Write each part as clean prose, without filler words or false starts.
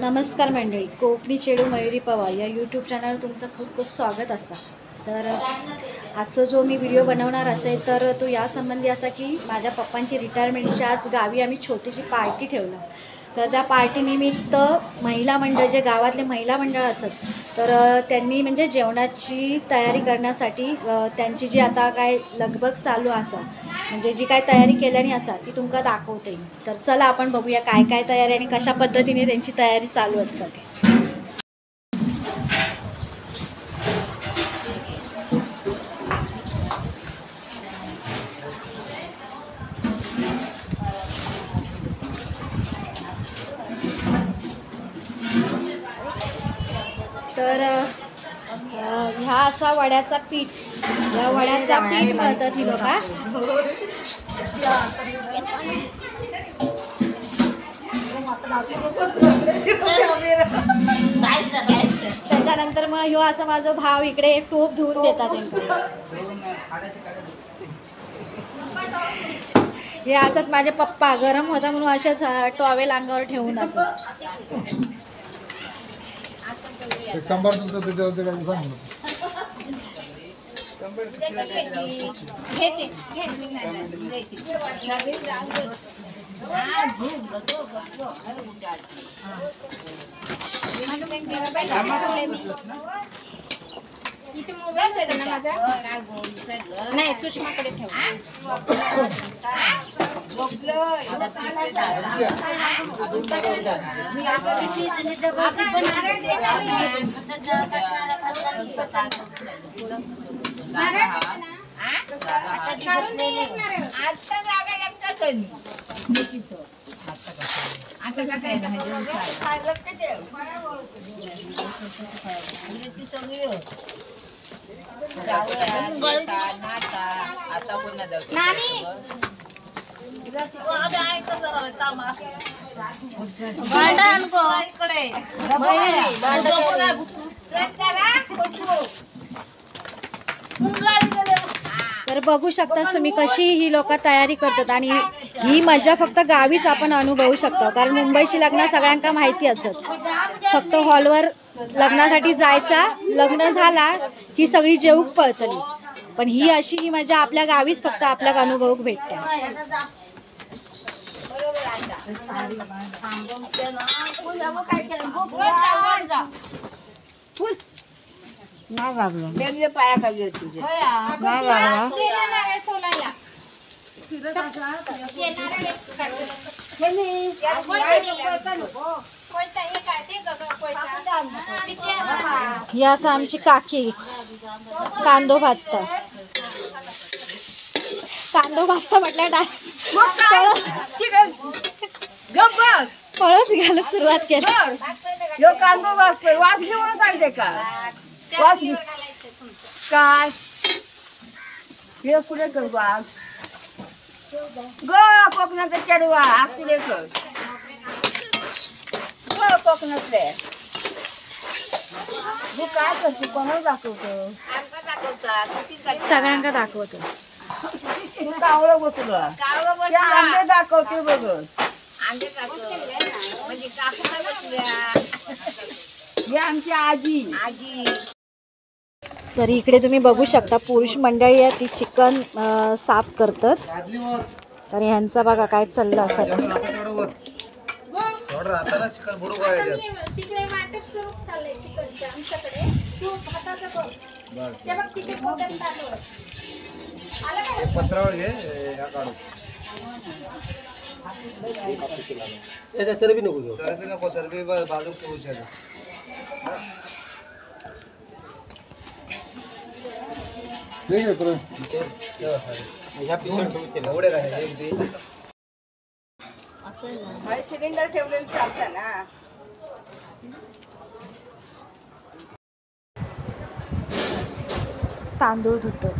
नमस्कार मंडळी, कोकणी चेडू मयुरी पवार या यूट्यूब चॅनलवर तुमचं खूप खूप स्वागत असा। तर आजचा जो मी व्हिडिओ बनवणार असेल तर तो यासंबंधी असा की माझ्या पप्पांची रिटायरमेंटची आज गावी आम्ही छोटीशी पार्टी ठेवलं। तर त्या पार्टीनिमित्त महिला मंडळ जे गावातले महिला मंडळ असत तर त्यांनी म्हणजे जेवणाची तयारी करण्यासाठी त्यांची जी आता काय लगबग चालू असा म्हणजे जी काय तयारी केल्याने असा ती तुमका दाखवते। तर चला आपण बघूया काय काय तयारी आणि कशा पद्धतीने त्यांची तयारी चालू असते। तर ह्या असा वड्याचा पीठ, या वड्याचा पीठ म्हणतात ही लोक। त्याच्यानंतर मग ह्यो असा माझा भाव इकडे टोप धुवून देतात। हे असत माझे पप्पा गरम होता म्हणून अशाच टॉवेल अंगावर ठेवून असत। कंबर तुमचं त्याच्यावरती काय सांगू इथे मोबाईल आहे ना माझा नाही सुषमाकडे ठेव तर बघू शकतास तुम्ही कशी ही लोक तयारी करतात आणि ही मजा फक्त गावीच आपण अनुभवू शकतो। कारण मुंबईची लग्न सगळ्यांना माहिती असत, फक्त हॉलवर लग्नासाठी जायचा, लग्न झाला की सगळी जेवूक पळतली, पण ही अशी मजा आपल्या गावीच फक्त आपल्याला अनुभवूक भेटते। नाही लागलं बेबी पाया खाली तुझे नाही लागला ही असं आमची काकी कांदो भाजता। कांदो भाजता म्हटलं फळच घालूक सुरुवात केली। यो कांदो वाजतोय वास घेऊन सांगते का वास काय हे पुढे कर वास गो कोकणाचा चढवा आखले कर गो कोकणातले तू काय करते कोणाला दाखवतो सगळ्यांना दाखवतो। तू कावळं बसलं आंबे दाखवते बघ म्हणजे ही आमची आजी। तर इकडे तुम्ही बघू शकता पुरुष मंडळी आहे ती चिकन साफ करतात। तर ह्यांचा बघा काय चाललं असं चरबी नको चरबी बाजू सिलेंडर ठेवलेलं चालतं ना। तांदूळ धुतात।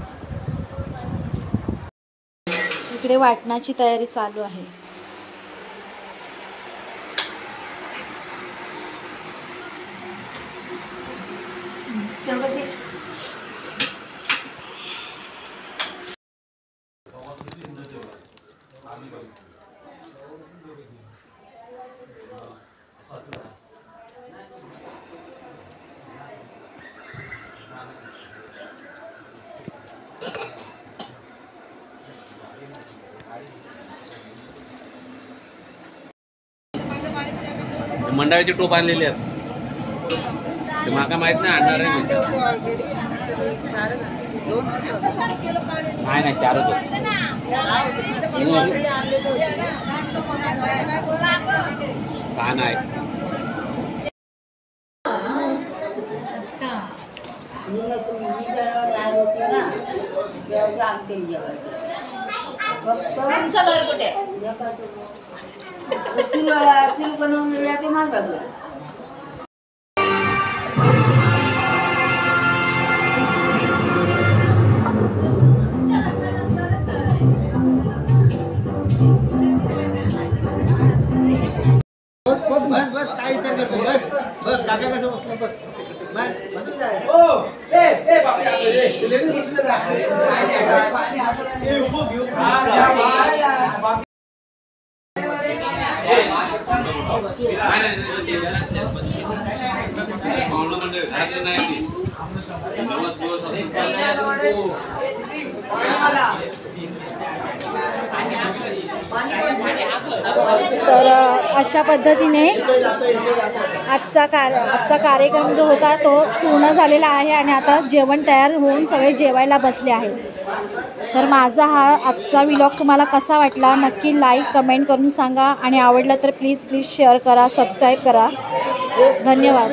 इकडे वाटणाची तयारी चालू आहे। मंडळाची टोप आणलेली आहेत ते माका माहित नाही आणणार आहे नाही 4 होतो सहा नाही चिल बनवून ते मागत तर अशा पद्धतीने आजचा कार्यक्रम जो होता तो पूर्ण झालेला आहे आणि आता जेवण तयार होऊन सगळे जेवायला बसले आहेत. तर माझा हा आजचा व्लॉग तुम्हाला कसा वाटला नक्की लाईक कमेंट करून सांगा आणि आवडला तर प्लीज शेअर करा, सबस्क्राईब करा. धन्यवाद.